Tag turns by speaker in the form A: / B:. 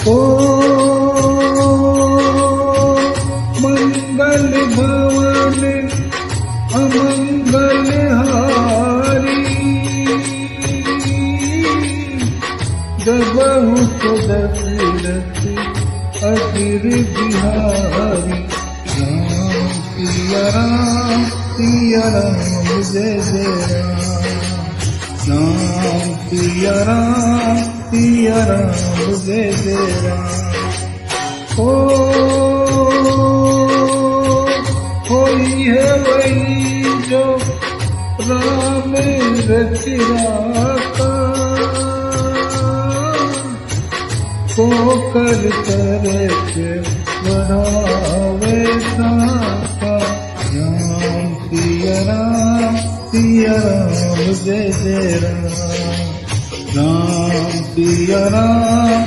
A: ओ मंगल भवन अमंगल हारी, जबहु तो दशरथ अजिर बिहारी। राम सिया राम सिया राम जय जय राम, राम सिया राम सिया राम जय जय राम। होई है वही जो राम रचिराता, को कर के बढ़ावे साका। राम सिया राम जय जय राम, राम सिया राम